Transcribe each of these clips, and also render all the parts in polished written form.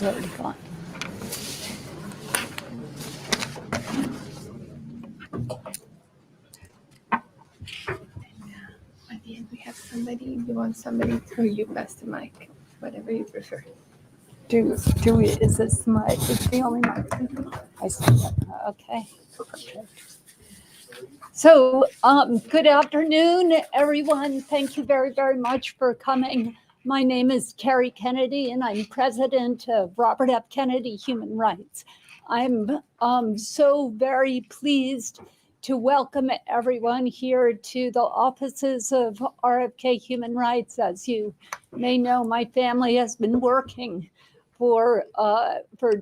already gone. At the end, we have somebody. You want somebody to you pass the mic, whatever you prefer. Do we? Is this mic? It's the only mic. I see that. Okay. So, good afternoon, everyone. Thank you very, very much for coming. My name is Kerry Kennedy, and I'm president of Robert F. Kennedy Human Rights. I'm so very pleased to welcome everyone here to the offices of RFK Human Rights. As you may know, my family has been working for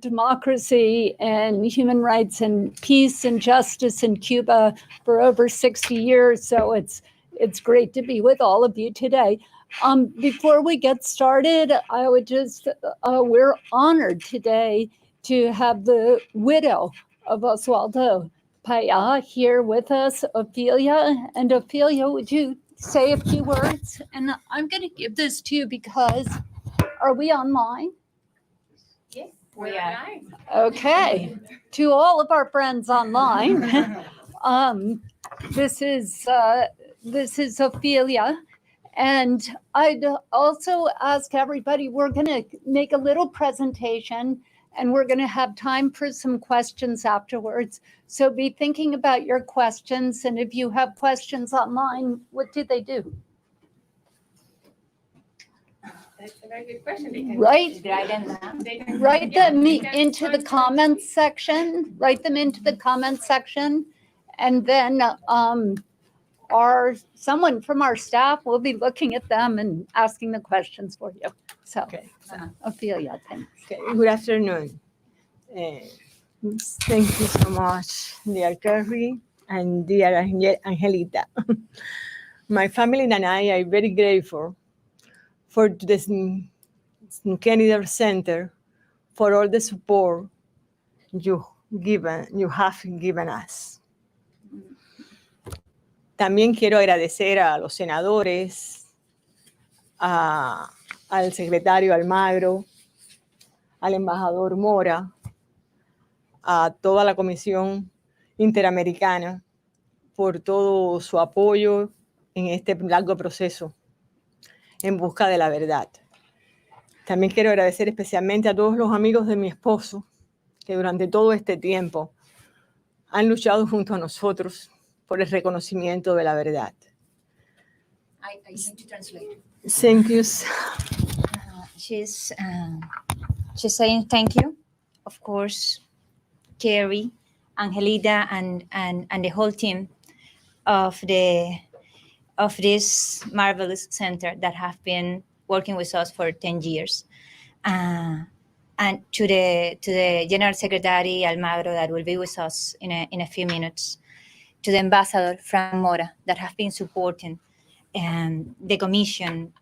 democracy and human rights and peace and justice in Cuba for over 60 years. So it's great to be with all of you today. Before we get started, I would just, we're honored today to have the widow of Oswaldo Payá here with us, Ophelia. And Ophelia, would you say a few words? And I'm going to give this to you because, are we online? Yes, we are. Okay, to all of our friends online, this is Ophelia, and I'd also ask everybody, we're going to make a little presentation, and we're going to have time for some questions afterwards. So be thinking about your questions, and if you have questions online, what do they do? That's a very good question. Write them into the comments section. Write them into the comments section, and then someone from our staff will be looking at them and asking the questions for you. So, Okay. Ophelia, thanks. Okay. Good afternoon. Thank you so much, dear Kerry and dear Angelita. My family and I are very grateful for this Kennedy Center for all the support you have given us. También quiero agradecer a los senadores, al secretario Almagro, al embajador Mora, a toda la Comisión Interamericana por todo su apoyo en este largo proceso en busca de la verdad. También quiero agradecer especialmente a todos los amigos de mi esposo que durante todo este tiempo han luchado junto a nosotros por el reconocimiento de la verdad. I need to translate. Thank you. She's saying thank you, of course, Kerry, Angelita, and the whole team of this marvelous center that have been working with us for 10 years. And to the General Secretary Almagro that will be with us in a few minutes, to the ambassador from Mora that have been supporting the commission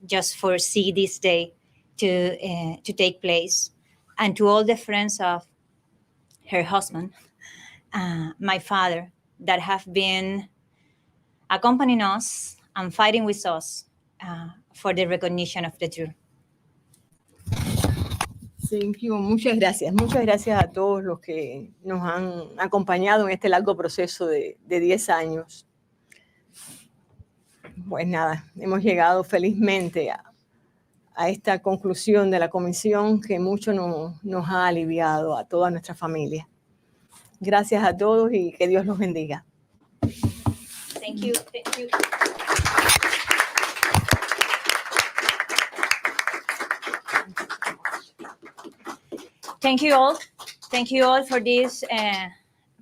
just foresee this day to take place, and to all the friends of her husband, my father, that have been accompanying us and fighting with us for the recognition of the truth. Thank you. Muchas gracias. Muchas gracias a todos los que nos han acompañado en este largo proceso de 10 años. Pues nada, hemos llegado felizmente a esta conclusión de la comisión que mucho nos ha aliviado a toda nuestra familia. Gracias a todos y que Dios los bendiga. Thank you. Thank you. Thank you all. Thank you all for this,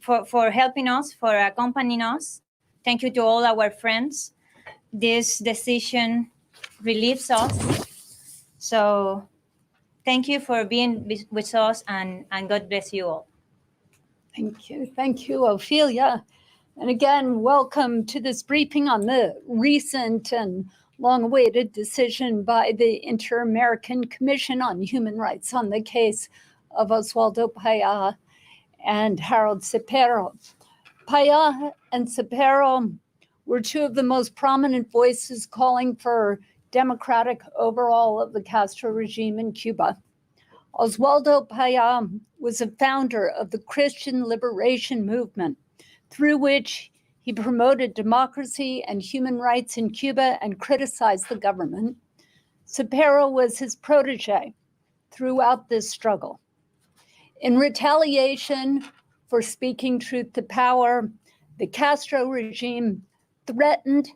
for helping us, for accompanying us. Thank you to all our friends. This decision relieves us. So thank you for being with us, and God bless you all. Thank you. Thank you, Ophelia. And again, welcome to this briefing on the recent and long-awaited decision by the Inter-American Commission on Human Rights on the case of Oswaldo Payá and Harold Cepero. Payá and Cepero were two of the most prominent voices calling for democratic overhaul of the Castro regime in Cuba. Oswaldo Payá was a founder of the Christian liberation movement, through which he promoted democracy and human rights in Cuba and criticized the government. Cepero was his protege throughout this struggle. In retaliation for speaking truth to power, the Castro regime threatened,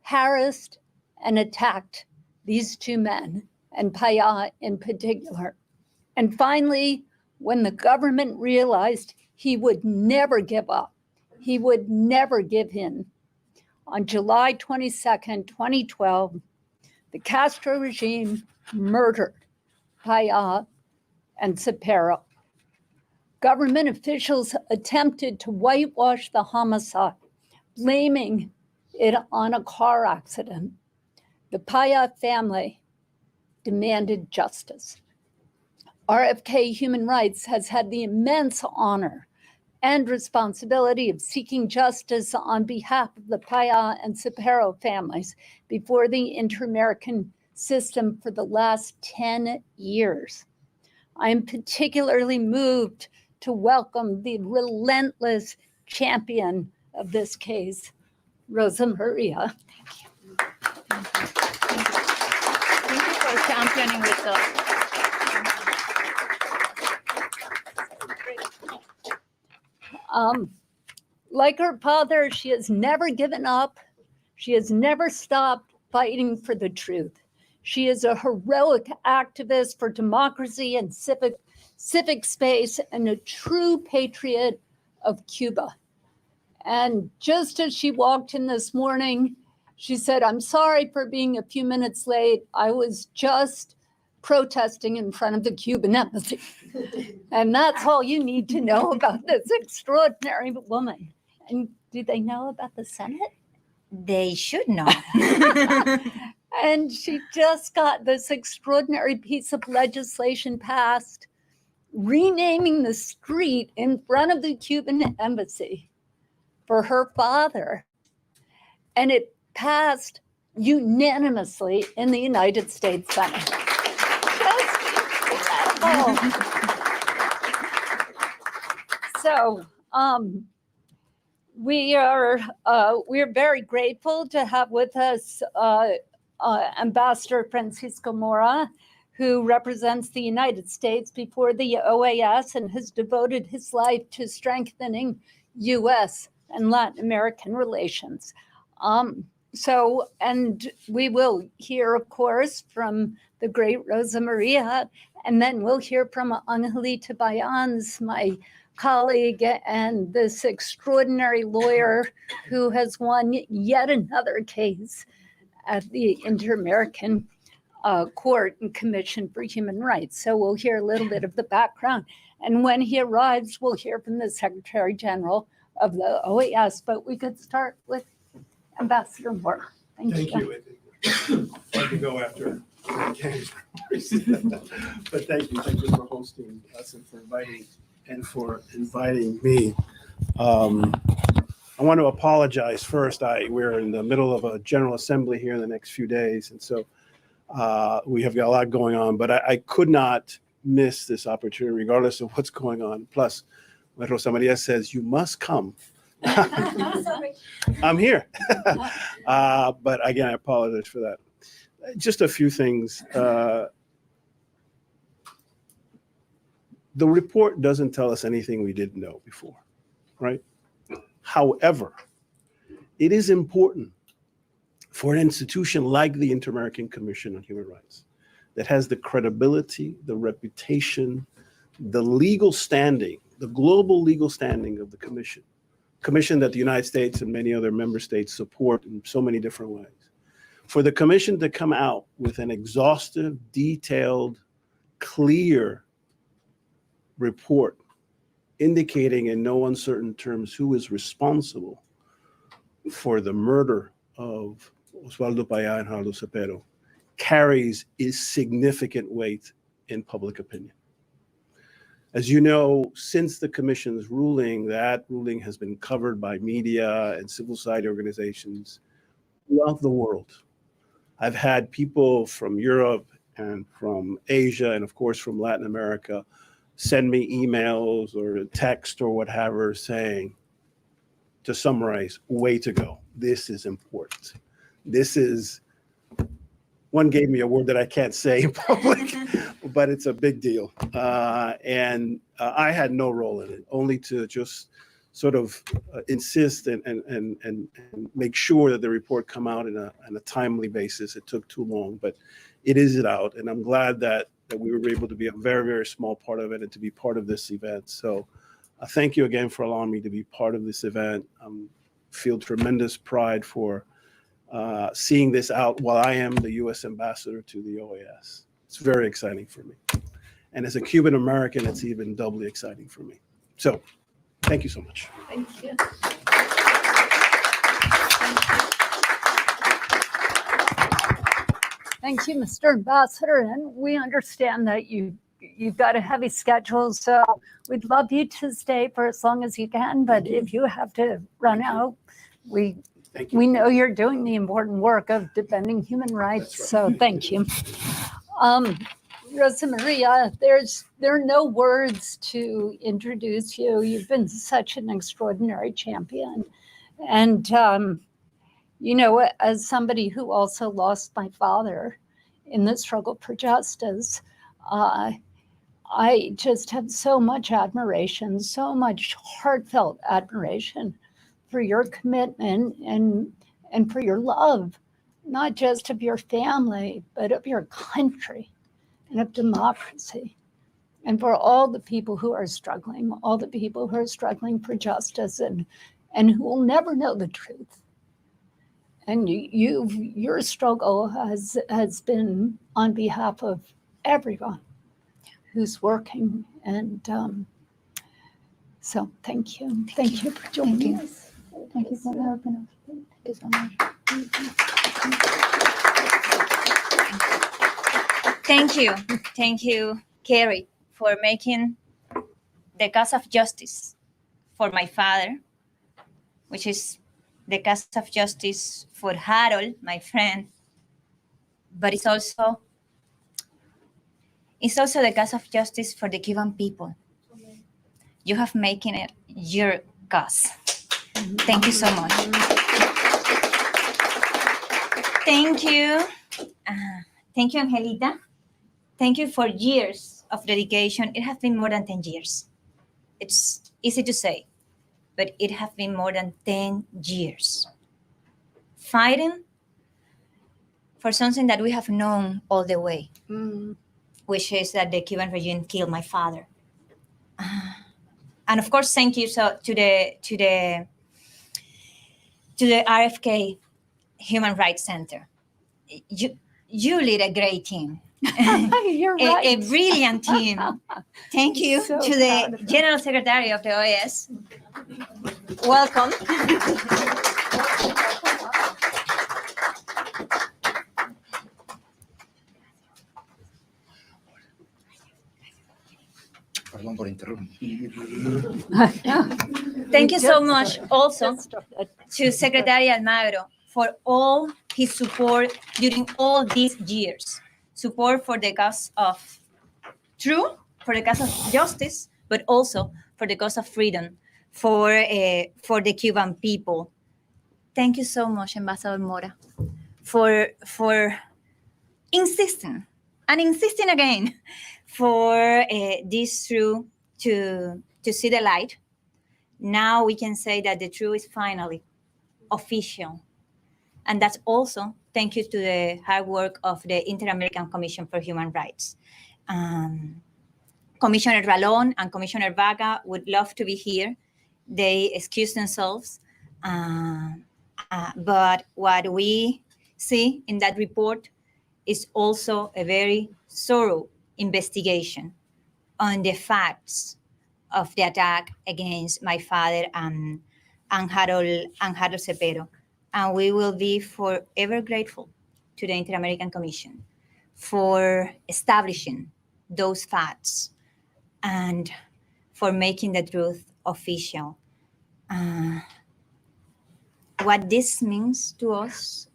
harassed, and attacked these two men, and Payá in particular. And finally, when the government realized he would never give up, he would never give in, on July 22nd, 2012, the Castro regime murdered Payá and Cepero. Government officials attempted to whitewash the homicide, blaming it on a car accident. The Payá family demanded justice. RFK Human Rights has had the immense honor and responsibility of seeking justice on behalf of the Payá and Cepero families before the Inter-American system for the last 10 years. I am particularly moved to welcome the relentless champion of this case, Rosa María. Thank you for championing with us. Like her father, she has never given up. She has never stopped fighting for the truth. She is a heroic activist for democracy and civic space and a true patriot of Cuba. And just as she walked in this morning, she said, "I'm sorry for being a few minutes late. I was just protesting in front of the Cuban embassy." And that's all you need to know about this extraordinary woman. And do they know about the Senate? They should know. And she just got this extraordinary piece of legislation passed, renaming the street in front of the Cuban embassy for her father. And it passed unanimously in the United States Senate. Just incredible. So we are very grateful to have with us Ambassador Francisco Mora, who represents the United States before the OAS and has devoted his life to strengthening U.S. and Latin American relations. And we will hear, of course, from the great Rosa María, and then we'll hear from Angelita Baeyens, my colleague, and this extraordinary lawyer who has won yet another case at the Inter-American Court and Commission for Human Rights. So we'll hear a little bit of the background. And when he arrives, we'll hear from the Secretary General of the OAS. But we could start with Ambassador Mora. Thank you. I could go after Kenny. But thank you for hosting us and for inviting me. I want to apologize first. We're in the middle of a General Assembly here in the next few days, and so we have got a lot going on, but I could not miss this opportunity regardless of what's going on. Plus, when Rosa María says, "You must come," I'm here. But again, I apologize for that. Just a few things. The report doesn't tell us anything we didn't know before, right? However, it is important for an institution like the Inter-American Commission on Human Rights that has the credibility, the reputation, the legal standing, the global legal standing of the commission that the United States and many other member states support in so many different ways. For the commission to come out with an exhaustive, detailed, clear report indicating in no uncertain terms who is responsible for the murder of Oswaldo Payá and Gerardo Cepero carries a significant weight in public opinion. As you know, since the commission's ruling, that ruling has been covered by media and civil society organizations throughout the world. I've had people from Europe and from Asia, and of course from Latin America, send me emails or a text or whatever saying, to summarize, way to go. This is important. This is, one gave me a word that I can't say in public, but it's a big deal. And I had no role in it, only to just sort of insist and make sure that the report come out in a timely basis. It took too long, but it is out. And I'm glad that we were able to be a very, very small part of it and to be part of this event. So thank you again for allowing me to be part of this event. I feel tremendous pride for seeing this out while I am the U.S. ambassador to the OAS. It's very exciting for me. And as a Cuban American, it's even doubly exciting for me. So thank you so much. Thank you. Thank you, Mr. Ambassador. And we understand that you've got a heavy schedule, so we'd love you to stay for as long as you can. But if you have to run out, we know you're doing the important work of defending human rights. Right. So thank you. Rosa Maria, there are no words to introduce you. You've been such an extraordinary champion. And, as somebody who also lost my father in the struggle for justice, I just have so much admiration, so much heartfelt admiration for your commitment and for your love, not just of your family, but of your country and of democracy, and for all the people who are struggling, for justice and who will never know the truth. And your struggle has been on behalf of everyone who's working. And so thank you. Thank you for joining us. Thank you for helping us. Thank you so much. Thank you, Kerry, for making the cause of justice for my father, which is the cause of justice for Harold, my friend, but it's also the cause of justice for the Cuban people. You have making it your cause. Thank you so much. Thank you. Thank you, Angelita. Thank you for years of dedication. It has been more than 10 years. It's easy to say, but it has been more than 10 years. Fighting for something that we have known all the way, which is that the Cuban regime killed my father. And of course, thank you to the RFK Human Rights Center. You lead a great team. You're right. A brilliant team. Thank you So to the General Secretary of the OAS. Welcome. Perdón por interrumpir. Thank you so much also to Secretary Almagro for all his support during all these years. Support for the cause of justice, but also for the cause of freedom for the Cuban people. Thank you so much, Ambassador Mora, for insisting again for this truth to see the light. Now we can say that the truth is finally official. And that's also thank you to the hard work of the Inter-American Commission for Human Rights. Commissioner Ralón and Commissioner Vaca would love to be here. They excuse themselves. But what we see in that report is also a very thorough investigation on the facts of the attack against my father and Harold Cepero. And we will be forever grateful to the Inter-American Commission for establishing those facts and for making the truth official. What this means to us,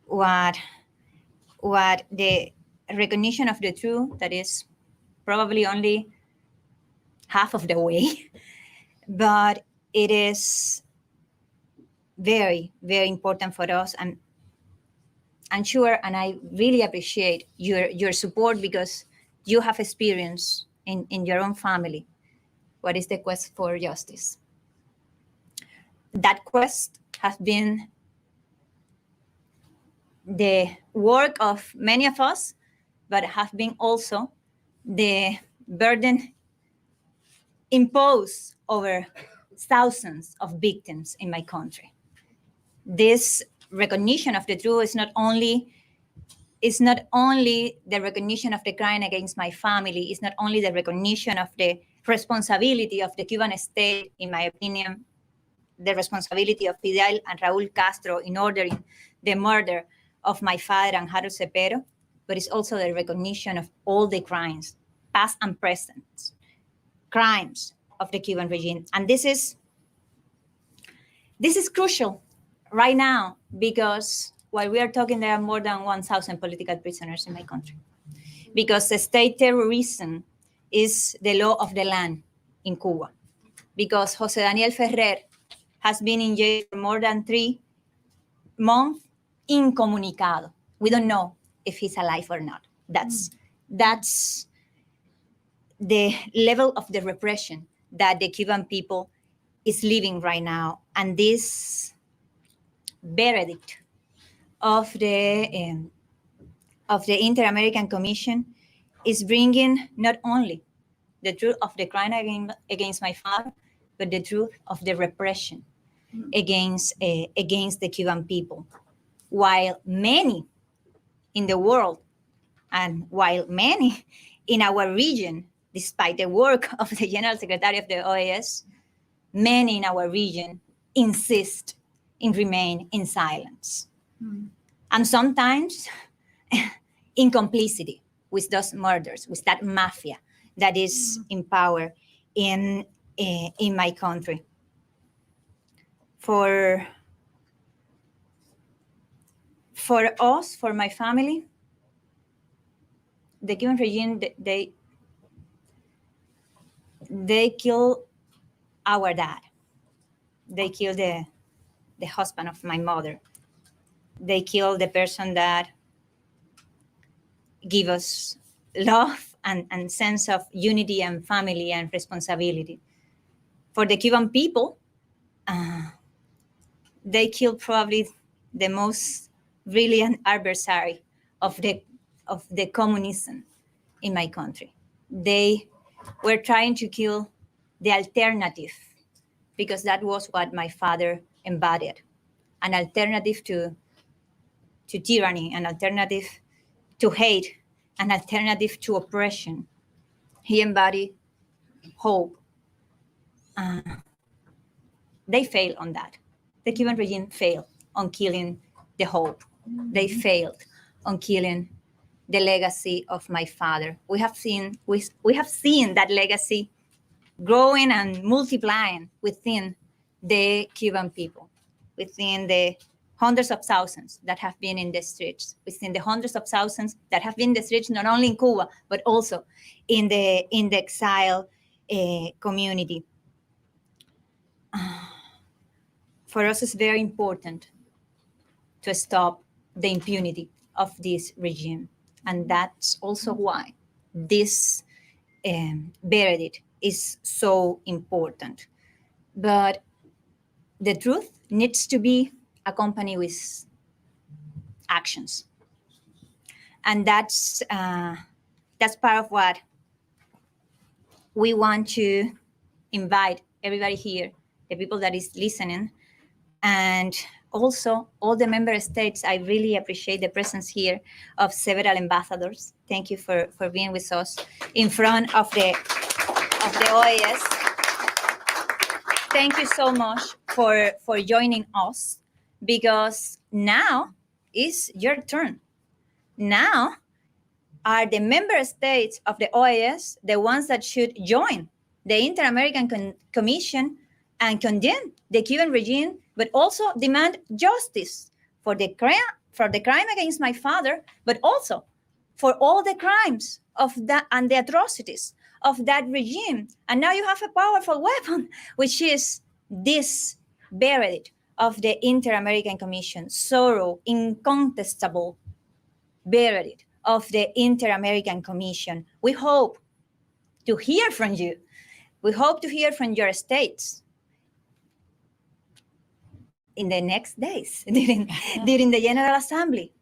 what what the recognition of the truth that is probably only half of the way, but it is very, very important for us. And I'm sure, and I really appreciate your support, because you have experience in your own family what is the quest for justice. That quest has been the work of many of us, but have been also the burden imposed over thousands of victims in my country. This recognition of the truth is not only the recognition of the crime against my family, it's not only the recognition of the responsibility of the Cuban state, in my opinion, the responsibility of Fidel and Raúl Castro in ordering the murder of my father and Harold Cepero, but it's also the recognition of all the crimes, past and present, crimes of the Cuban regime. And this is crucial right now, because while we are talking, there are more than 1,000 political prisoners in my country, because the state terrorism is the law of the land in Cuba, because Jose Daniel Ferrer has been in jail for more than 3 months, incomunicado. We don't know if he's alive or not. That's the level of the repression that the Cuban people is living right now. And this verdict of the Inter-American Commission is bringing not only the truth of the crime against my father, but the truth of the repression against the Cuban people. While many in the world, and while many in our region, despite the work of the General Secretary of the OAS, many in our region insist in remain in silence. And sometimes in complicity with those murders, with that mafia that is in power in my country. For us, for my family, the Cuban regime, they kill our dad. They kill the husband of my mother. They kill the person that give us love and sense of unity and family and responsibility. For the Cuban people, they kill probably the most brilliant adversary of the communism in my country. They were trying to kill the alternative, because that was what my father embodied, an alternative to tyranny, an alternative to hate, an alternative to oppression. He embodied hope. They failed on that. The Cuban regime failed on killing the hope. They failed on killing the legacy of my father. We have seen that legacy growing and multiplying within the Cuban people, within the hundreds of thousands that have been in the streets, within the hundreds of thousands that have been in the streets, not only in Cuba, but also in the exile community. For us, it's very important to stop the impunity of this regime. And that's also why this verdict is so important. But the truth needs to be accompanied with actions. And that's part of what we want to invite everybody here, the people that is listening, and also all the member states. I really appreciate the presence here of several ambassadors. Thank you for being with us in front of the OAS. Thank you so much for joining us, because now is your turn. Now are the member states of the OAS the ones that should join the Inter-American Commission and condemn the Cuban regime, but also demand justice for the for the crime against my father, but also for all the crimes of that and the atrocities of that regime. And now you have a powerful weapon, which is this verdict of the Inter-American Commission, thorough, incontestable verdict of the Inter-American Commission. We hope to hear from you. We hope to hear from your states in the next days during the General Assembly.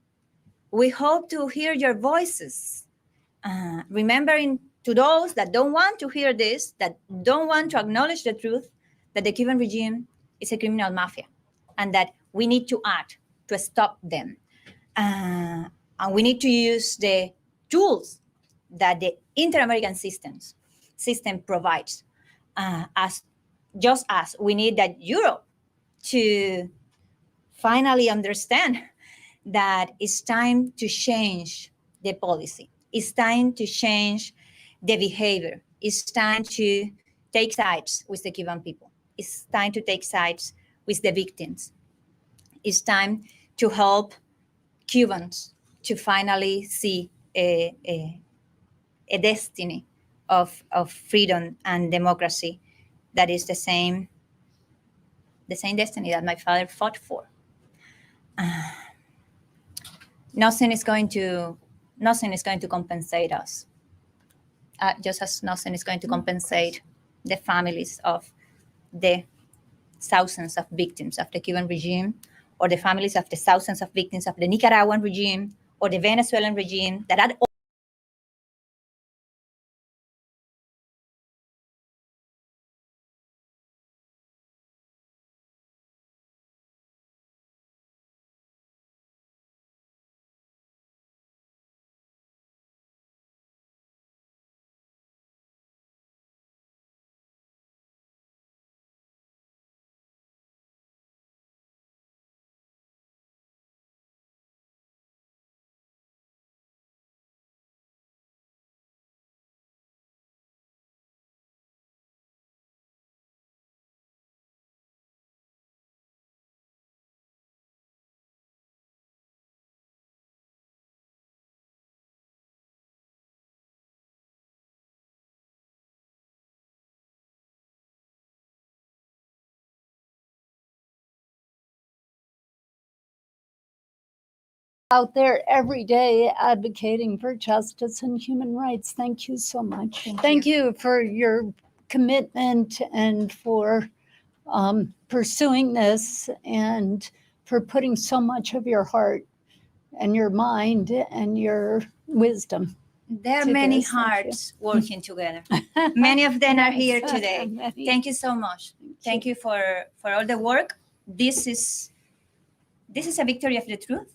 We hope to hear your voices, remembering to those that don't want to hear this, that don't want to acknowledge the truth, that the Cuban regime is a criminal mafia and that we need to act to stop them. And we need to use the tools that the Inter-American system provides, just as we need that Europe to finally understand that it's time to change the policy. It's time to change the behavior. It's time to take sides with the Cuban people. It's time to take sides with the victims. It's time to help Cubans to finally see a destiny of freedom and democracy that is the same destiny that my father fought for. Nothing is going to compensate us, just as nothing is going to compensate the families of the thousands of victims of the Cuban regime, or the families of the thousands of victims of the Nicaraguan regime, or the Venezuelan regime, that are out there every day advocating for justice and human rights. Thank you so much. Thank you for your commitment and for pursuing this and for putting so much of your heart and your mind and your wisdom. there are to many this. Thank you. hearts working together. Many of them are here Yes, today. many. Thank you so much. Thank you for all the work. This is a victory of the truth.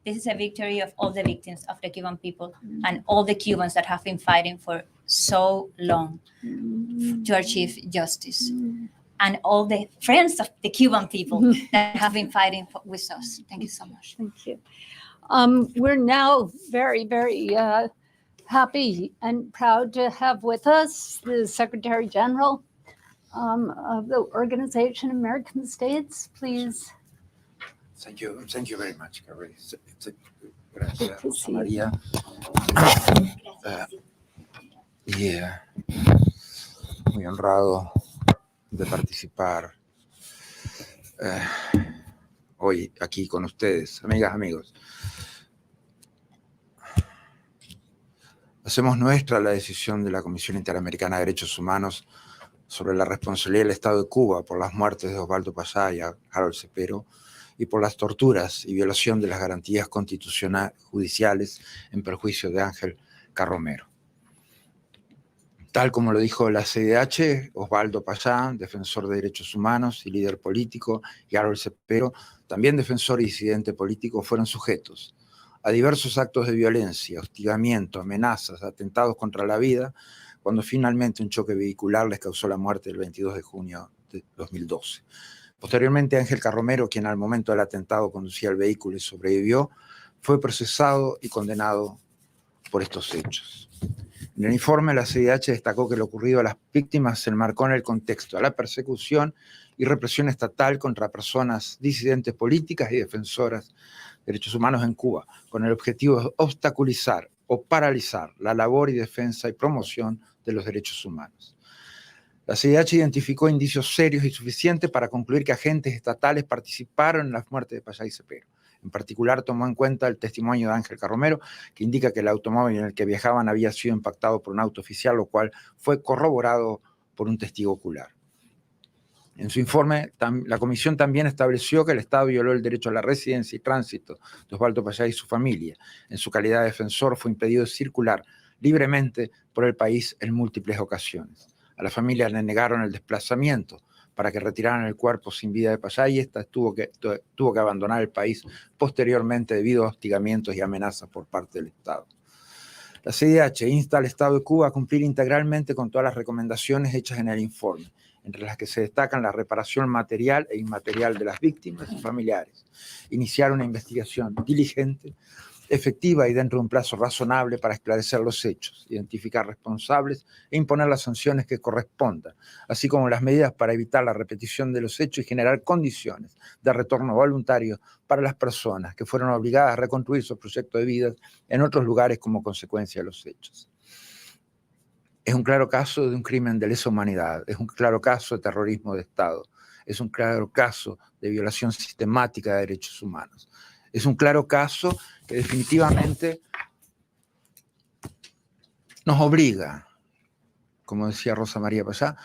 This is a victory of all the victims of the Cuban people and all the Cubans that have been fighting for so long to achieve justice, and all the friends of the Cuban people that have been fighting with us. Thank you so much. Thank you. We're now very, very happy and proud to have with us the Secretary General of the Organization of American States. Please. Thank you very much, Kerry. Good Gracias, to Rosa see you. María. Muy honrado de participar hoy aquí con ustedes, amigas, amigos. Hacemos nuestra la decisión de la Comisión Interamericana de Derechos Humanos sobre la responsabilidad del Estado de Cuba por las muertes de Oswaldo Payá y Harold Cepero y por las torturas y violación de las garantías constitucionales judiciales en perjuicio de Ángel Carromero. Tal como lo dijo la CIDH, Oswaldo Payá, defensor de derechos humanos y líder político, y Harold Cepero, también defensor y disidente político, fueron sujetos a diversos actos de violencia, hostigamiento, amenazas, atentados contra la vida, cuando finalmente un choque vehicular les causó la muerte el 22 de junio de 2012. Posteriormente, Ángel Carromero, quien al momento del atentado conducía el vehículo y sobrevivió, fue procesado y condenado por estos hechos. En el informe, la CIDH destacó que lo ocurrido a las víctimas se enmarcó en el contexto de la persecución y represión estatal contra personas disidentes políticas y defensoras Derechos Humanos en Cuba, con el objetivo de obstaculizar o paralizar la labor y defensa y promoción de los derechos humanos. La CIDH identificó indicios serios y suficientes para concluir que agentes estatales participaron en las muertes de Payá y Cepero. En particular, tomó en cuenta el testimonio de Ángel Carromero, que indica que el automóvil en el que viajaban había sido impactado por un auto oficial, lo cual fue corroborado por un testigo ocular. En su informe, la comisión también estableció que el Estado violó el derecho a la residencia y tránsito de Oswaldo Payá y su familia. En su calidad de defensor, fue impedido circular libremente por el país en múltiples ocasiones. A la familia le negaron el desplazamiento para que retiraran el cuerpo sin vida de Payá y ésta tuvo que abandonar el país posteriormente debido a hostigamientos y amenazas por parte del Estado. La CIDH insta al Estado de Cuba a cumplir integralmente con todas las recomendaciones hechas en el informe, entre las que se destacan la reparación material e inmaterial de las víctimas y familiares, iniciar una investigación diligente, efectiva y dentro de un plazo razonable para esclarecer los hechos, identificar responsables e imponer las sanciones que correspondan, así como las medidas para evitar la repetición de los hechos y generar condiciones de retorno voluntario para las personas que fueron obligadas a reconstruir su proyecto de vida en otros lugares como consecuencia de los hechos. Es un claro caso de un crimen de lesa humanidad, es un claro caso de terrorismo de Estado, es un claro caso de violación sistemática de derechos humanos. Es un claro caso que definitivamente nos obliga, como decía Rosa María Payá,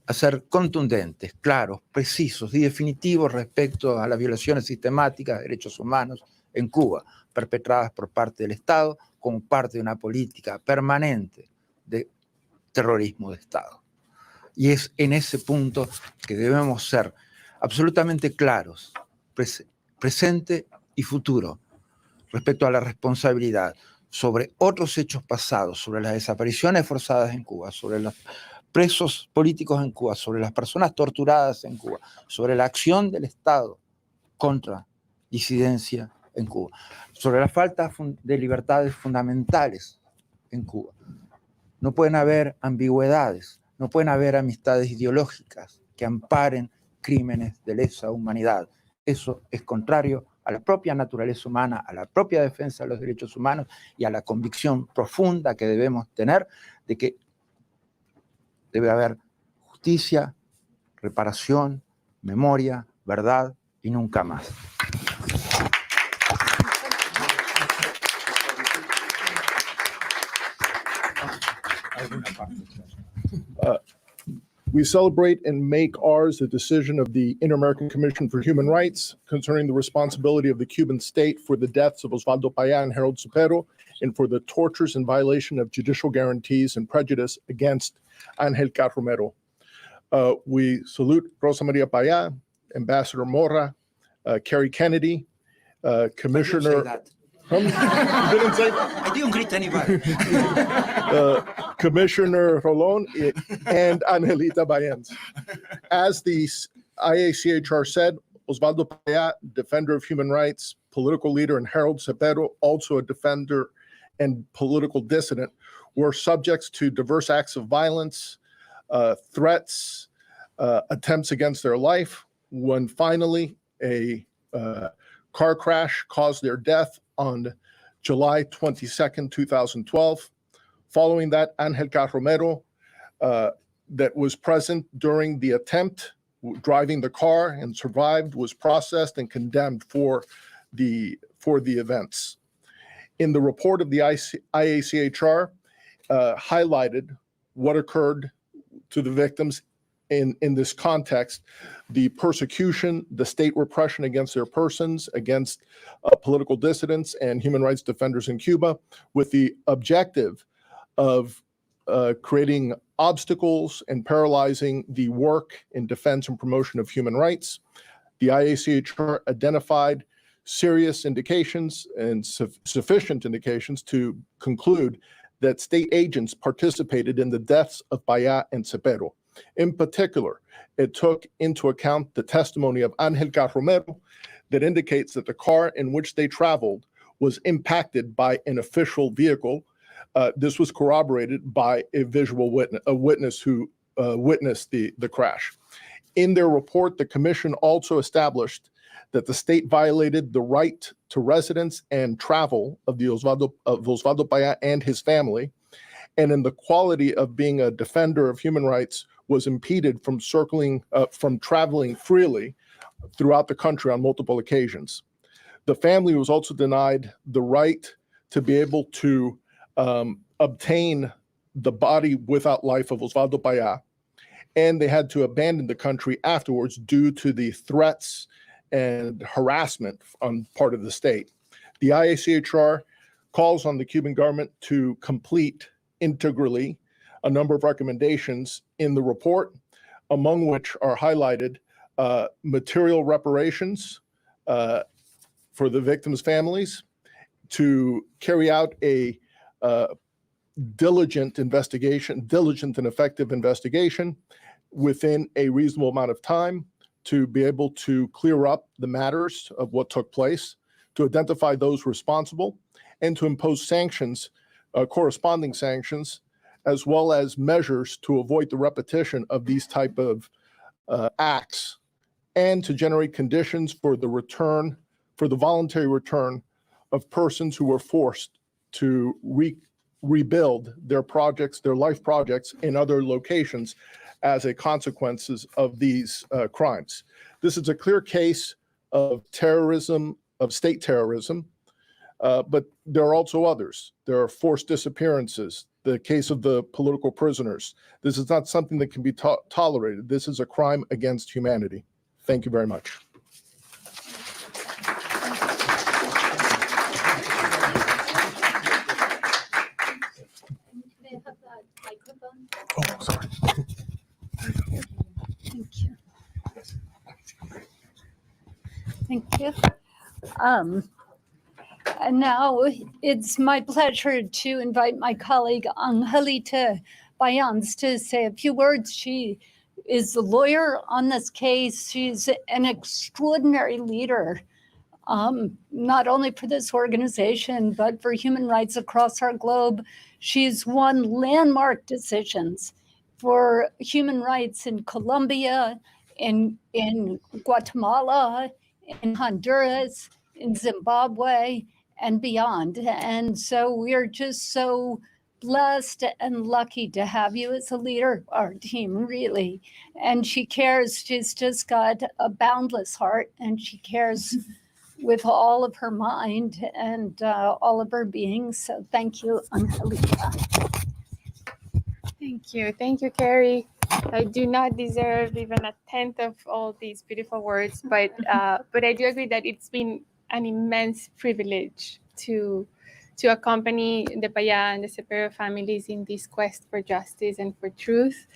a ser contundentes, claros, precisos y definitivos respecto a las violaciones sistemáticas de derechos humanos en Cuba, perpetradas por parte del Estado como parte de una política permanente de terrorismo de Estado. Y es en ese punto que debemos ser absolutamente claros, presente y futuro, respecto a la responsabilidad sobre otros hechos pasados, sobre las desapariciones forzadas en Cuba, sobre los presos políticos en Cuba, sobre las personas torturadas en Cuba, sobre la acción del Estado contra disidencia en Cuba, sobre la falta de libertades fundamentales en Cuba. No pueden haber ambigüedades, no pueden haber amistades ideológicas que amparen crímenes de lesa humanidad. Eso es contrario a la propia naturaleza humana, a la propia defensa de los derechos humanos y a la convicción profunda que debemos tener de que debe haber justicia, reparación, memoria, verdad y nunca más. We celebrate and make ours the decision of the Inter-American Commission for Human Rights concerning the responsibility of the Cuban state for the deaths of Oswaldo Payá and Harold Cepero and for the tortures in violation of judicial guarantees and prejudice against Angel Carromero. We salute Rosa María Payá, Ambassador Mora, Kerry Kennedy, Commissioner... You didn't say that? I didn't greet anybody. Commissioner Rolón and Angelita Baeyens. As the IACHR said, Oswaldo Payá, defender of human rights, political leader, and Harold Cepero, also a defender and political dissident, were subjects to diverse acts of violence, threats, attempts against their life, when finally a car crash caused their death on July 22nd, 2012. Following that, Angel Carromero, that was present during the attempt, driving the car and survived, was processed and condemned for the events. In the report of the IACHR, highlighted what occurred to the victims in this context, the persecution, the state repression against their persons, against political dissidents and human rights defenders in Cuba, with the objective of creating obstacles and paralyzing the work in defense and promotion of human rights. The IACHR identified serious indications and sufficient indications to conclude that state agents participated in the deaths of Payá and Cepero. In particular, it took into account the testimony of Angel Carromero that indicates that the car in which they traveled was impacted by an official vehicle. This was corroborated by a visual witness, a witness who witnessed the crash. In their report, the commission also established that the state violated the right to residence and travel of Oswaldo Payá and his family, and in the quality of being a defender of human rights was impeded from traveling freely throughout the country on multiple occasions. The family was also denied the right to be able to obtain the body without life of Oswaldo Payá, and they had to abandon the country afterwards due to the threats and harassment on part of the state. The IACHR calls on the Cuban government to complete integrally a number of recommendations in the report, among which are highlighted material reparations for the victims' families, to carry out a diligent and effective investigation within a reasonable amount of time, to be able to clear up the matters of what took place, to identify those responsible, and to impose sanctions, corresponding sanctions, as well as measures to avoid the repetition of these type of acts, and to generate conditions for the voluntary return of persons who were forced to rebuild their life projects in other locations as a consequences of these crimes. This is a clear case of terrorism, of state terrorism, but there are also others. There are forced disappearances, the case of the political prisoners. This is not something that can be tolerated. This is a crime against humanity. Thank you very much. May I have that microphone? Oh, sorry. Thank you. Thank you. And now it's my pleasure to invite my colleague Angelita Baeyens to say a few words. She is the lawyer on this case. She's an extraordinary leader, not only for this organization, but for human rights across our globe. She's won landmark decisions for human rights in Colombia, in Guatemala, in Honduras, in Zimbabwe, and beyond. And so we're just so blessed and lucky to have you as a leader of our team, really. And she cares. She's just got a boundless heart, and she cares with all of her mind and all of her being. So thank you, Angelita. Thank you. Thank you, Kerry. I do not deserve even a tenth of all these beautiful words, but I do agree that it's been an immense privilege to accompany the Payá and the Cepero families in this quest for justice and for truth.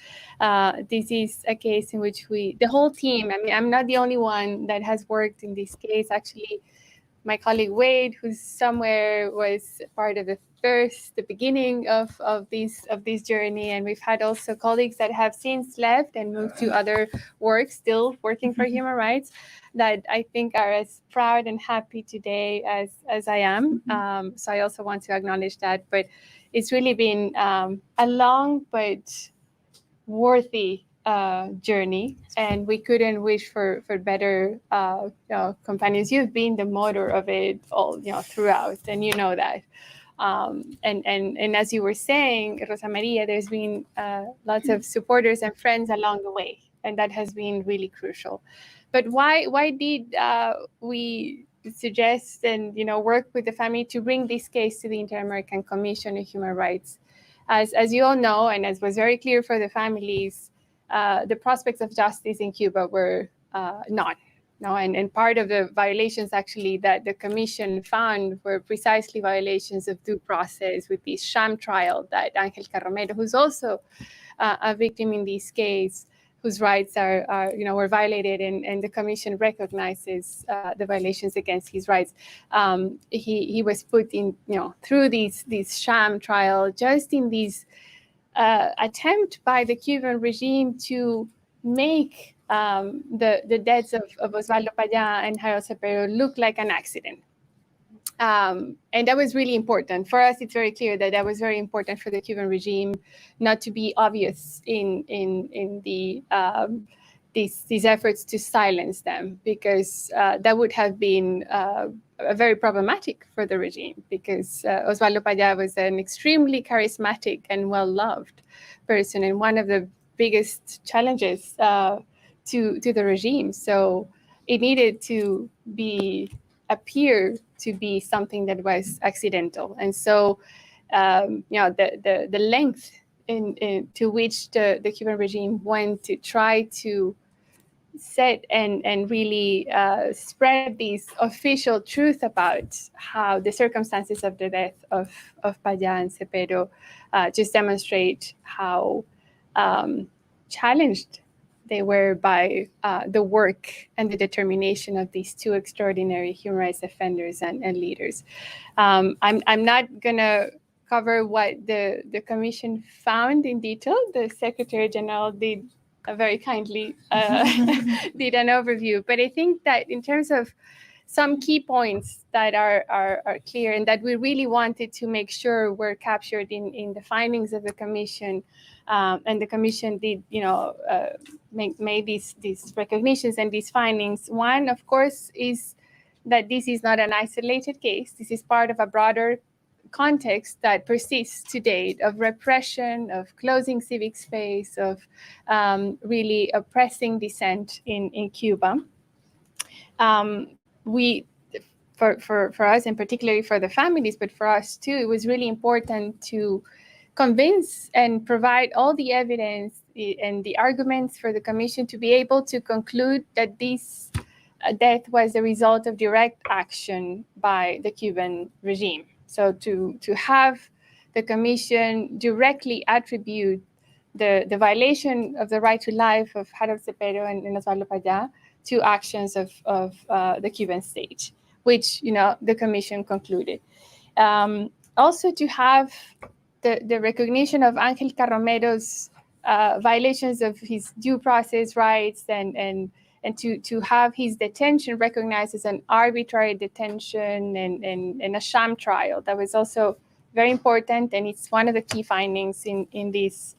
This is a case in which the whole team, I mean, I'm not the only one that has worked in this case. Actually, my colleague Wade, who's somewhere, was part of the beginning of this journey, and we've had also colleagues that have since left and moved to other work, still working for human rights, that I think are as proud and happy today as I am. So I also want to acknowledge that. But it's really been a long but worthy journey, and we couldn't wish for better companions. You've been the motor of it all, throughout, and you know that. And as you were saying, Rosa Maria, there's been lots of supporters and friends along the way, and that has been really crucial. But why did we suggest and work with the family to bring this case to the Inter-American Commission on Human Rights? As you all know, and as was very clear for the families, the prospects of justice in Cuba were none. No, and part of the violations actually that the commission found were precisely violations of due process with this sham trial that Angelita Romero, who's also a victim in this case, whose rights were violated, and the commission recognizes the violations against his rights. He was put in, through this sham trial, just in this attempt by the Cuban regime to make the deaths of Oswaldo Payá and Jairo Cepero look like an accident. And that was really important. For us, it's very clear that was very important for the Cuban regime not to be obvious in the these efforts to silence them, because that would have been very problematic for the regime, because Oswaldo Payá was an extremely charismatic and well-loved person, and one of the biggest challenges to the regime. So it needed to appear to be something that was accidental. And so the length to which the Cuban regime went to try to set and really spread this official truth about how the circumstances of the death of Payá and Cepero just demonstrate how challenged they were by the work and the determination of these two extraordinary human rights defenders and leaders. I'm not gonna cover what the commission found in detail. The Secretary General did very kindly did an overview, but I think that in terms of some key points that are clear and that we really wanted to make sure were captured in the findings of the commission, and the commission did, made these recognitions and these findings. One, of course, is that this is not an isolated case. This is part of a broader context that persists to date of repression, of closing civic space, of really oppressing dissent in Cuba. For us, and particularly for the families, but for us too, it was really important to convince and provide all the evidence and the arguments for the commission to be able to conclude that this death was the result of direct action by the Cuban regime. So to have the commission directly attribute the violation of the right to life of Harold Cepero and Oswaldo Payá to actions of the Cuban state, which the commission concluded. Also to have the recognition of Angelita Romero's violations of his due process rights and to have his detention recognized as an arbitrary detention and a sham trial. That was also very important, and it's one of the key findings in this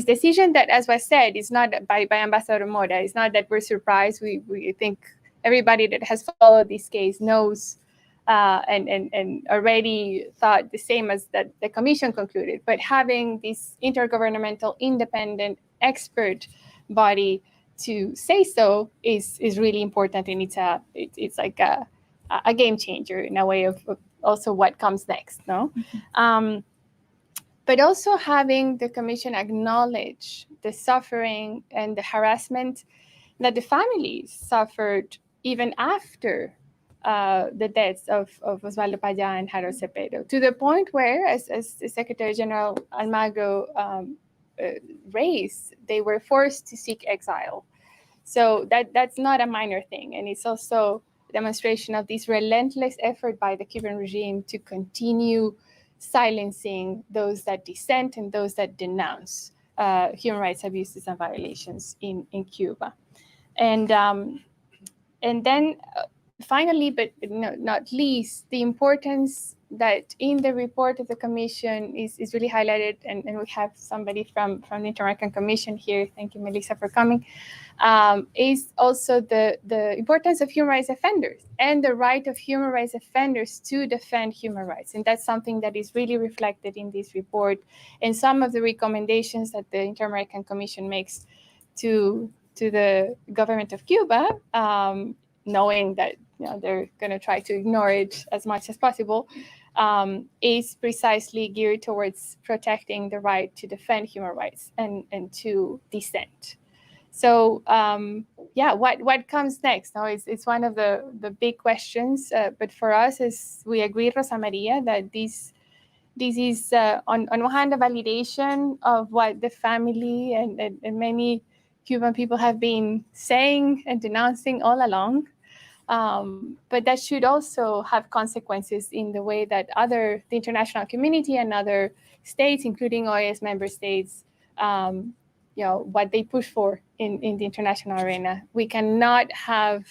decision that, as was said, is not by Ambassador Mora. It's not that we're surprised. We think everybody that has followed this case knows and already thought the same as that the commission concluded. But having this intergovernmental independent expert body to say so is really important, and it's like a game changer in a way of also what comes next, no? But also having the commission acknowledge the suffering and the harassment that the families suffered even after the deaths of Oswaldo Payá and Harold Cepero, to the point where, as the Secretary General Almagro raised, they were forced to seek exile. So that's not a minor thing, and it's also a demonstration of this relentless effort by the Cuban regime to continue silencing those that dissent and those that denounce human rights abuses and violations in Cuba. And then finally, but not least, the importance that in the report of the commission is really highlighted, and we have somebody from the Inter-American Commission here. Thank you, Melissa, for coming. Is also the importance of human rights offenders and the right of human rights offenders to defend human rights. And that's something that is really reflected in this report and some of the recommendations that the Inter-American Commission makes to the government of Cuba, knowing that they're going to try to ignore it as much as possible, is precisely geared towards protecting the right to defend human rights and to dissent. So what comes next? Now it's one of the big questions, but for us, as we agree, Rosa Maria, that this is on one hand a validation of what the family and many Cuban people have been saying and denouncing all along. But that should also have consequences in the way that the international community and other states, including OAS member states, what they push for in the international arena. We cannot have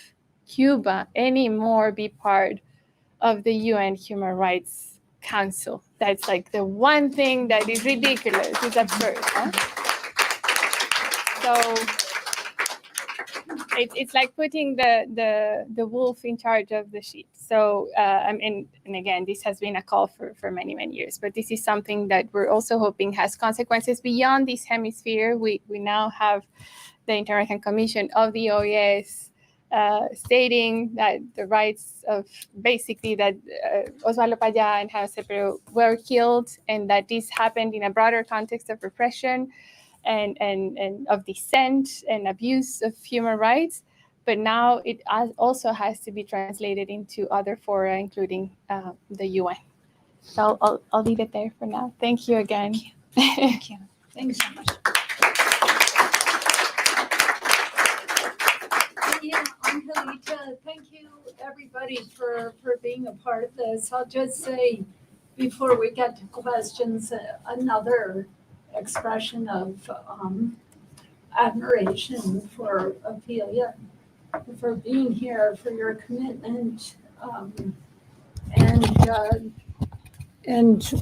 Cuba anymore be part of the UN Human Rights Council. That's like the one thing that is ridiculous. It's absurd. Huh? it's like putting the wolf in charge of the sheep. So and again, this has been a call for many years, but this is something that we're also hoping has consequences beyond this hemisphere. We now have the Inter-American Commission of the OAS stating that the rights of basically that Oswaldo Payá and Cepero were killed, and that this happened in a broader context of repression and of dissent and abuse of human rights. But now it also has to be translated into other fora, including the UN. So I'll leave it there for now. Thank you again. Thank you. Thanks so much. Yeah, Angelita, thank you everybody for being a part of this. I'll just say before we get to questions, another expression of admiration for Ophelia, for being here, for your commitment, and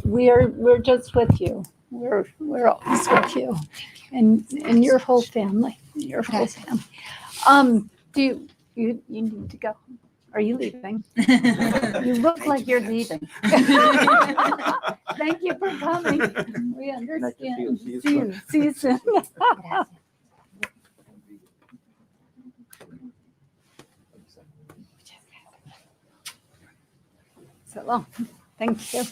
we're just with you. We're always with you, and your whole family, your whole family. Do you need to go? Are you leaving? You look like you're leaving. Thank you for coming. We understand. See you soon. So long. Thank you.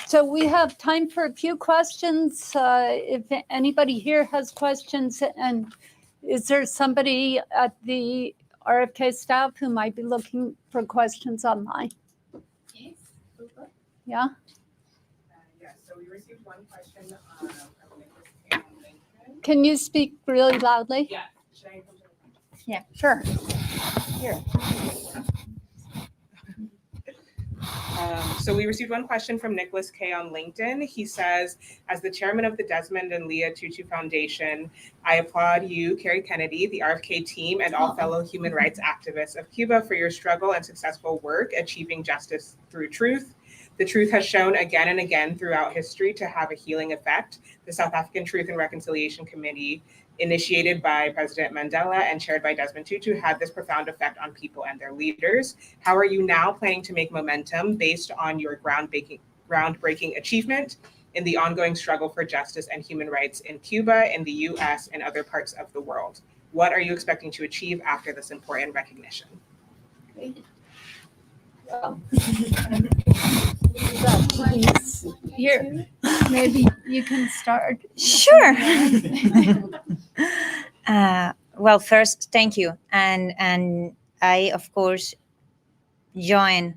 So we have time for a few questions. If anybody here has questions, and is there somebody at the RFK staff who might be looking for questions online? Yes. Yeah? Yes, so we received one question from Nicholas K. on LinkedIn. Can you speak really loudly? Yeah, should I come to the front? Yeah, sure. Here. So we received one question from Nicholas K. on LinkedIn. He says, as the chairman of the Desmond and Leah Tutu Foundation, I applaud you, Kerry Kennedy, the RFK team, and all fellow human rights activists of Cuba for your struggle and successful work achieving justice through truth. The truth has shown again and again throughout history to have a healing effect. The South African Truth and Reconciliation Committee, initiated by President Mandela and chaired by Desmond Tutu, had this profound effect on people and their leaders. How are you now planning to make momentum based on your groundbreaking achievement in the ongoing struggle for justice and human rights in Cuba, in the US, and other parts of the world? What are you expecting to achieve after this important recognition? Here, maybe you can start. Sure. Well, first, thank you. And I, of course, join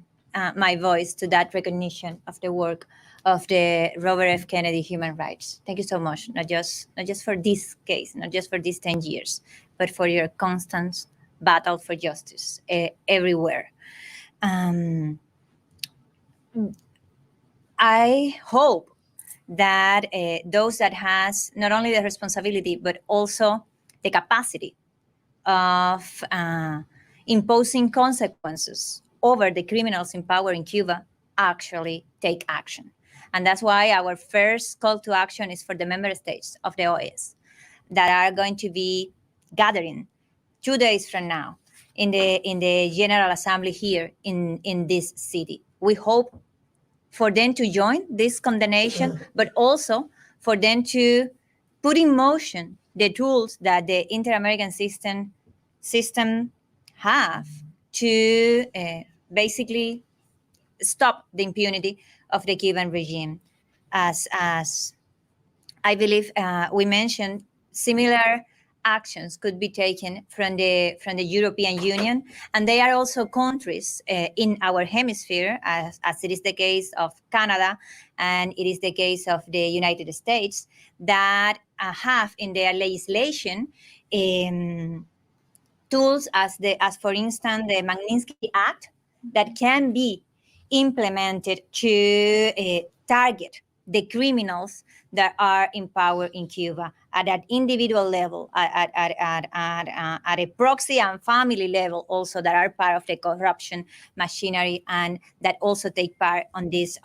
my voice to that recognition of the work of the Robert F. Kennedy Human Rights. Thank you so much, not just for this case, not just for these 10 years, but for your constant battle for justice everywhere. I hope that those that has not only the responsibility, but also the capacity of imposing consequences over the criminals in power in Cuba actually take action. And that's why our first call to action is for the member states of the OAS that are going to be gathering 2 days from now in the General Assembly here in this city. We hope for them to join this condemnation, but also for them to put in motion the tools that the Inter-American system have to basically stop the impunity of the Cuban regime. As I believe we mentioned, similar actions could be taken from the European Union, and they are also countries in our hemisphere, as it is the case of Canada and it is the case of the United States, that have in their legislation tools as for instance the Magnitsky Act that can be implemented to target the criminals that are in power in Cuba at that individual level, at a proxy and family level also, that are part of the corruption machinery and that also take part on these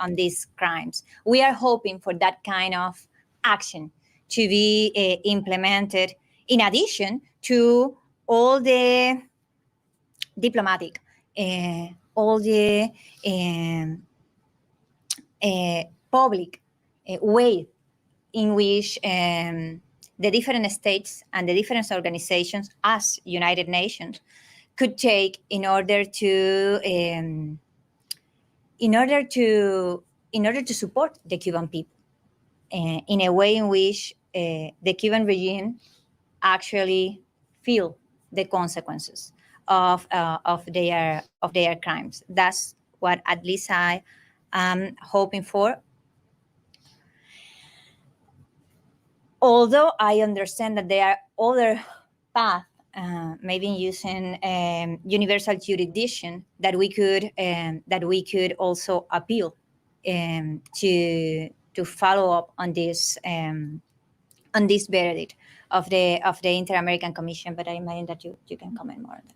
crimes. We are hoping for that kind of action to be implemented in addition to all the diplomatic, all the public way in which the different states and the different organizations as United Nations could take in order to support the Cuban people in a way in which the Cuban regime actually feel the consequences of their crimes. That's what at least I am hoping for. Although I understand that there are other paths, maybe using universal jurisdiction, that we could also appeal to follow up on this verdict of the Inter-American Commission. But I imagine that you can comment more on that.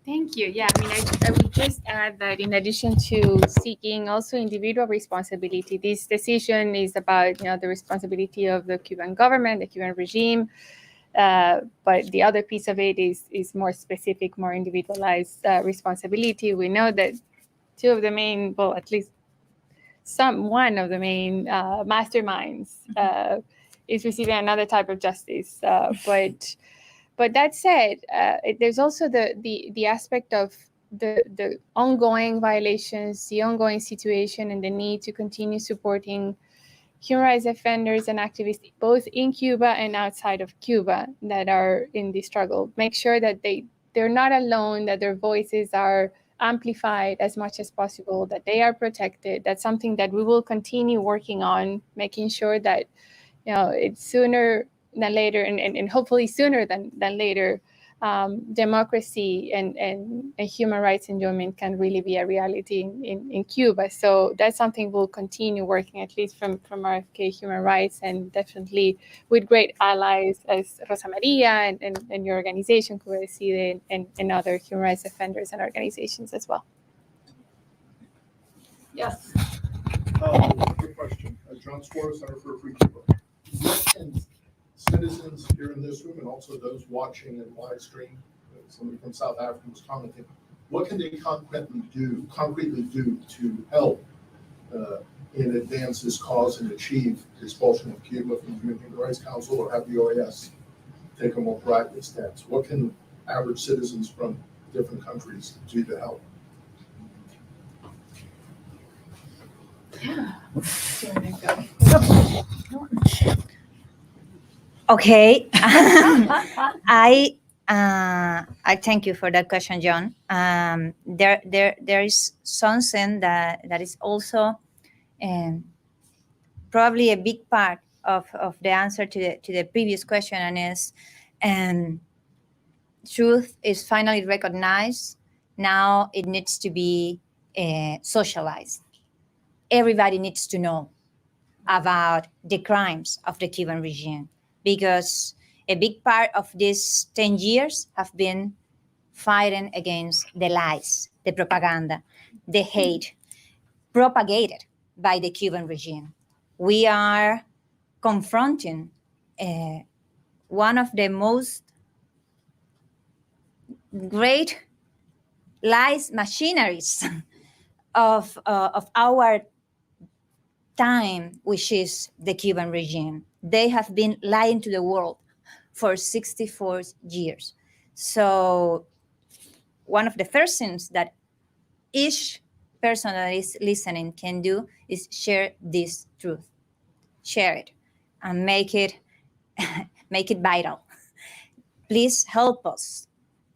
Thank you. Yeah, I mean, I would just add that in addition to seeking also individual responsibility, this decision is about, the responsibility of the Cuban government, the Cuban regime. But the other piece of it is more specific, more individualized responsibility. We know that two of the main, well, at least one of the main masterminds is receiving another type of justice. But that said, there's also the aspect of the ongoing violations, the ongoing situation, and the need to continue supporting human rights defenders and activists, both in Cuba and outside of Cuba, that are in the struggle. Make sure that they're not alone, that their voices are amplified as much as possible, that they are protected. That's something that we will continue working on, making sure that it's sooner than later, and hopefully sooner than later, democracy and human rights enjoyment can really be a reality in Cuba. So that's something we'll continue working, at least from RFK Human Rights, and definitely with great allies as Rosa María and your organization, Cuba Decide, and other human rights defenders and organizations as well. Yes. Quick question. John Suarez, Center for Free Cuba. What can citizens here in this room, and also those watching in live stream, somebody from South Africa was commenting, what can they concretely do to help in advance this cause and achieve expulsion of Cuba from the Human Rights Council, or have the OAS take a more proactive stance? What can average citizens from different countries do to help? Okay. I thank you for that question, John. There is something that is also probably a big part of the answer to the previous question, and is truth is finally recognized. Now it needs to be socialized. Everybody needs to know about the crimes of the Cuban regime, because a big part of these 10 years have been fighting against the lies, the propaganda, the hate propagated by the Cuban regime. We are confronting one of the most great lies machineries of our time, which is the Cuban regime. They have been lying to the world for 64 years. So one of the first things that each person that is listening can do is share this truth. Share it and make it vital. Please help us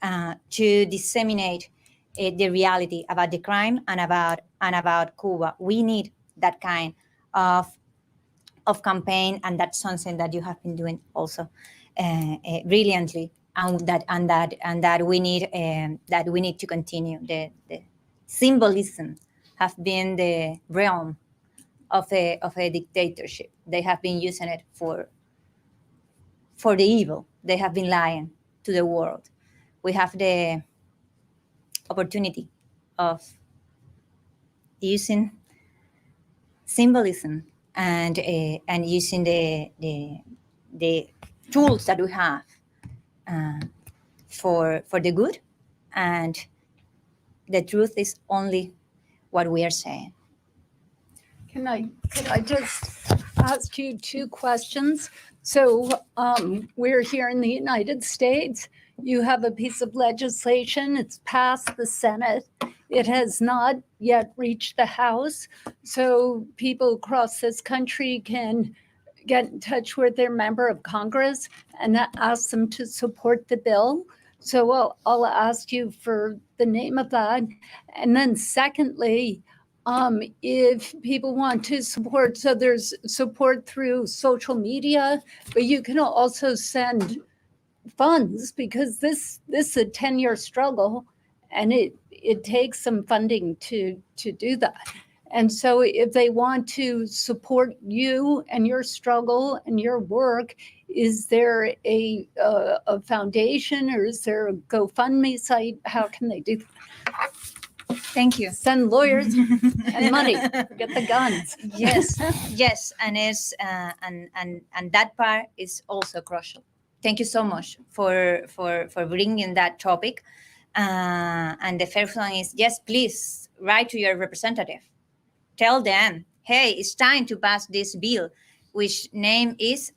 to disseminate the reality about the crime and about Cuba. We need that kind of campaign, and that's something that you have been doing also brilliantly, and that we need to continue. The symbolism have been the realm of a dictatorship. They have been using it for the evil. They have been lying to the world. We have the opportunity of using symbolism and using the tools that we have for the good, and the truth is only what we are saying. Could I just ask you two questions? So we're here in the United States. You have a piece of legislation. It's passed the Senate. It has not yet reached the House. So people across this country can get in touch with their member of Congress and ask them to support the bill. So I'll ask you for the name of that. And then secondly, if people want to support, so there's support through social media, but you can also send funds, because this is a 10-year struggle, and it takes some funding to do that. And so if they want to support you and your struggle and your work, is there a foundation, or is there a GoFundMe site? How can they do that? Thank you. Send lawyers and money, get the guns. Yes, yes, and it's and that part is also crucial. Thank you so much for bringing that topic. And the first one is, yes, please write to your representative. Tell them, hey, it's time to pass this bill, which name is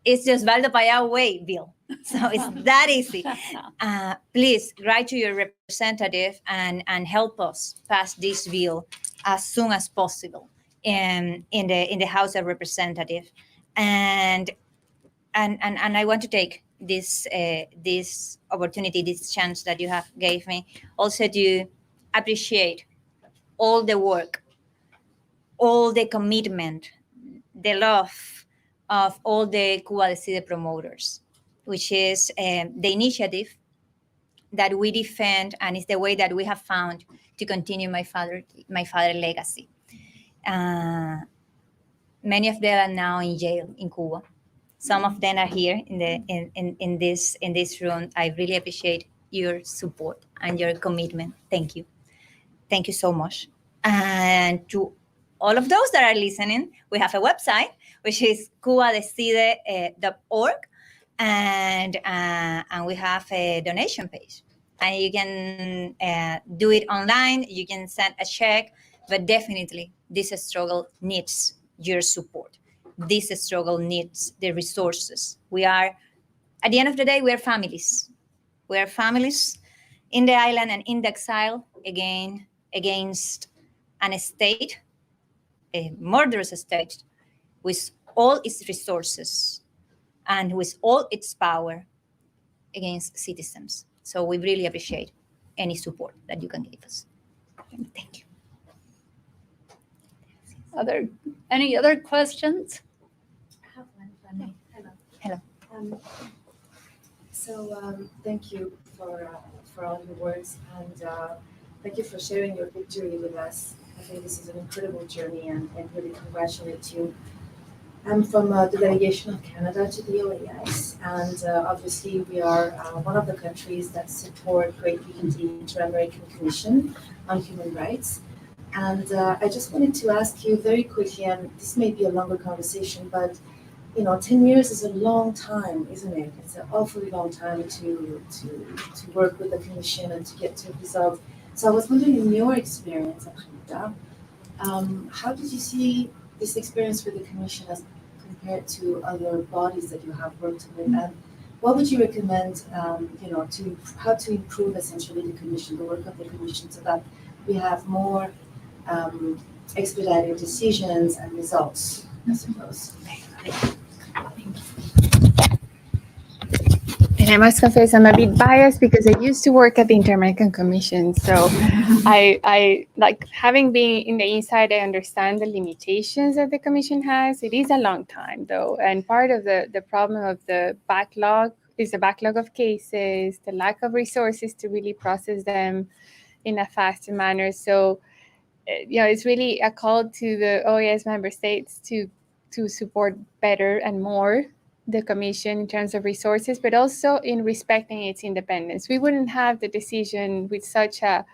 It's the Oswaldo Payá Way bill. So it's that easy. Please write to your representative and help us pass this bill as soon as possible in the House of Representatives. And I want to take this opportunity, this chance that you have gave me, also to appreciate all the work, all the commitment, the love of all the Cuba Decide promoters, which is the initiative that we defend, and it's the way that we have found to continue my father legacy. Many of them are now in jail in Cuba. Some of them are here in this room. I really appreciate your support and your commitment. Thank you. Thank you so much. And to all of those that are listening, we have a website, which is cubadecide.org, and we have a donation page. And you can do it online. You can send a check, but definitely this struggle needs your support. This struggle needs the resources. We are, at the end of the day, we are families. We are families in the island and in the exile, again, against an state, a murderous state, with all its resources and with all its power against citizens. So we really appreciate any support that you can give us. Thank you. Any other questions? I have one, if I may. Hello. Thank you for all your words, and thank you for sharing your victory with us. I think this is an incredible journey, and really congratulate you. I'm from the delegation of Canada to the OAS, and obviously we are one of the countries that support greatly the Inter-American Commission on Human Rights. And I just wanted to ask you very quickly, and this may be a longer conversation, but 10 years is a long time, isn't it? It's an awfully long time to work with the Commission and to get to a result. So I was wondering, in your experience, Angelita, how did you see this experience with the Commission as compared to other bodies that you have worked with? And what would you recommend, how to improve essentially the Commission, the work of the Commission, so that we have more expedited decisions and results, I suppose? And I must confess, I'm a bit biased because I used to work at the Inter-American Commission. So I like, having been in the inside, I understand the limitations that the Commission has. It is a long time, though. And part of the problem of the backlog is the backlog of cases, the lack of resources to really process them in a faster manner. So, it's really a call to the OAS member states to support better and more the Commission in terms of resources, but also in respecting its independence. We wouldn't have the decision with such an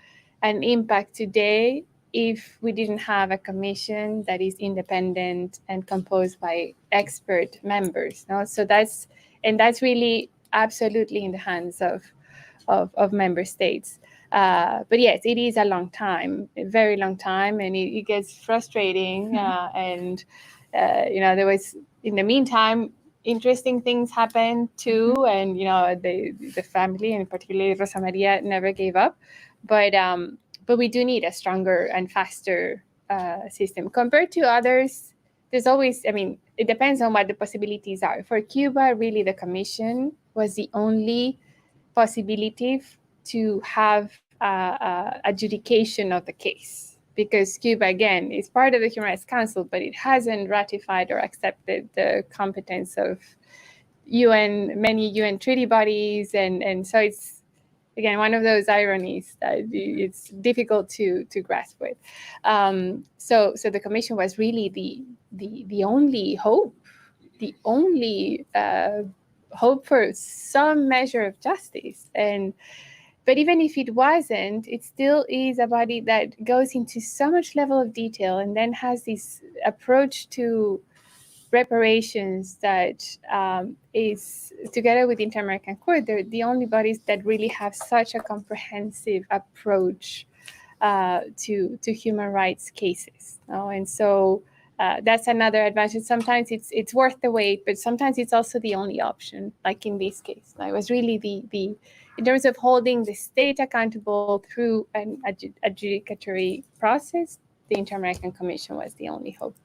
impact today if we didn't have a Commission that is independent and composed by expert members. No? So that's really absolutely in the hands of member states. But yes, it is a long time, a very long time, and it gets frustrating. And there was, in the meantime, interesting things happened too, and the family, and particularly Rosa María, never gave up. But we do need a stronger and faster system compared to others. There's always, it depends on what the possibilities are. For Cuba, really, the commission was the only possibility to have adjudication of the case, because Cuba, again, is part of the Human Rights Council, but it hasn't ratified or accepted the competence of many UN treaty bodies, and so it's, again, one of those ironies that it's difficult to grasp with. So the commission was really the only hope, the only hope for some measure of justice. But even if it wasn't, it still is a body that goes into so much level of detail and then has this approach to reparations that is, together with the Inter-American Court, they're the only bodies that really have such a comprehensive approach to human rights cases. And so that's another advantage. Sometimes it's worth the wait, but sometimes it's also the only option, like in this case. It was really the in terms of holding the state accountable through an adjudicatory process, the Inter-American Commission was the only hope.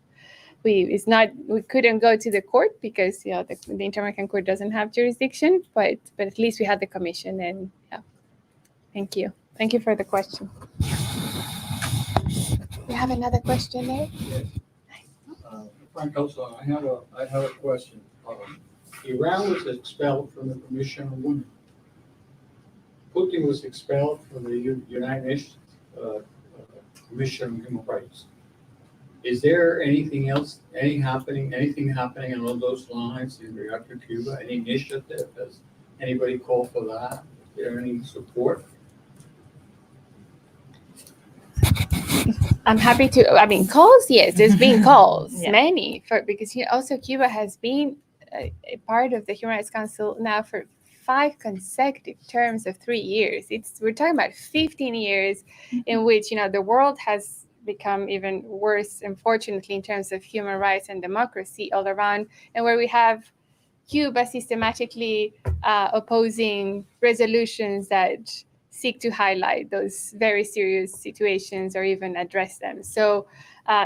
We couldn't go to the court because the Inter-American Court doesn't have jurisdiction, but at least we had the commission, and thank you for the question. We have another question there. Yes. Frank, also, I have a question. Iran was expelled from the Commission on Women. Putin was expelled from the United Nations Commission on Human Rights. Is there anything else, anything happening along those lines in regard to Cuba? Any initiative? Does anybody call for that? Is there any support? I'm happy to, calls, yes, there's been calls, Yeah. many, because also Cuba has been a part of the Human Rights Council now for 5 consecutive terms of 3 years. We're talking about 15 years in which, the world has become even worse, unfortunately, in terms of human rights and democracy all around, and where we have Cuba systematically opposing resolutions that seek to highlight those very serious situations or even address them. So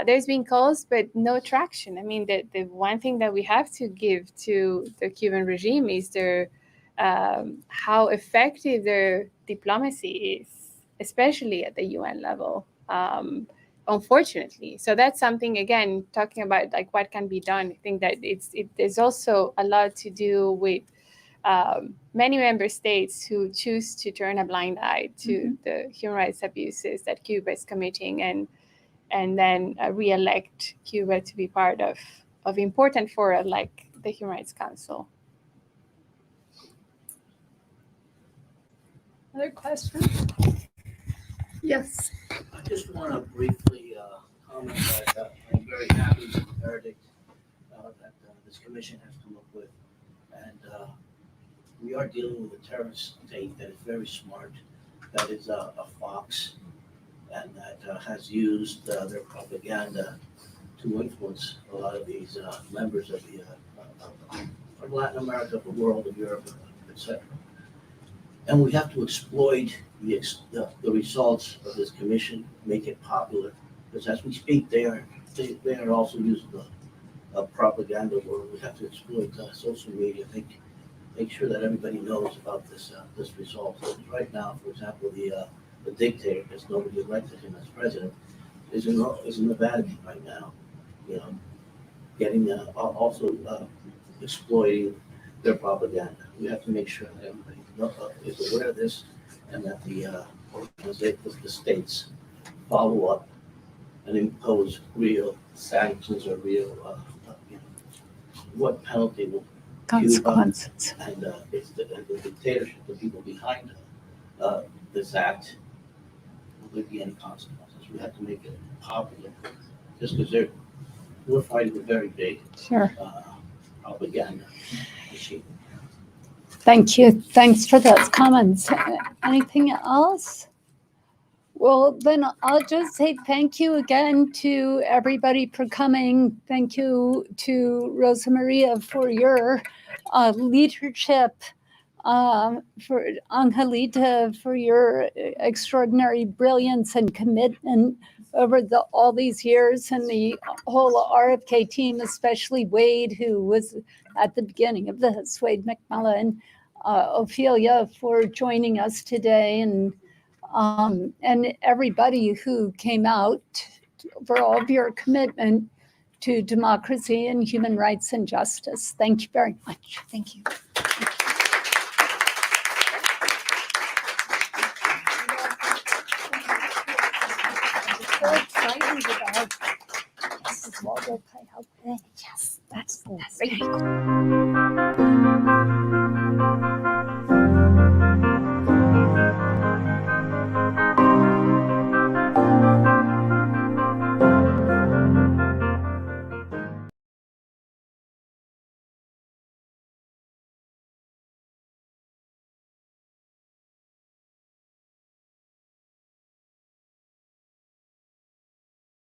there's been calls, but no traction. The one thing that we have to give to the Cuban regime is how effective their diplomacy is, especially at the UN level, unfortunately. So that's something, again, talking about like what can be done. I think that there's also a lot to do with many member states who choose to turn a blind eye to the human rights abuses that Cuba is committing, and then re-elect Cuba to be part of important fora like the Human Rights Council. Other questions? Yes. I just want to briefly comment that I'm very happy with the verdict that this commission has come up with. And we are dealing with a terrorist state that is very smart, that is a fox, and that has used their propaganda to influence a lot of these members of from Latin America, of the world, of Europe, etc. And we have to exploit the results of this commission, make it popular, because as we speak, they are also using the propaganda world. We have to exploit social media, make sure that everybody knows about this result. So right now, for example, the dictator, because nobody elected him as president, is in the Vatican right now, getting also exploiting their propaganda. We have to make sure that everybody is aware of this, and that the states follow up and impose real sanctions or real what penalty will Consequences. and it's the dictatorship, the people behind this act, will there be any consequences? We have to make it popular, just because we're fighting a very big Sure. propaganda machine. Thank you. Thanks for those comments. Anything else? Well, then I'll just say thank you again to everybody for coming. Thank you to Rosa Maria for your leadership, for Angelita for your extraordinary brilliance and commitment over all these years, and the whole RFK team, especially Wade, who was at the beginning of this, Wade McMillan, Ophelia for joining us today, and everybody who came out, for all of your commitment to democracy and human rights and justice. Thank you very much. Thank you. So excited about Oswaldo Payá. Yes, that's very cool.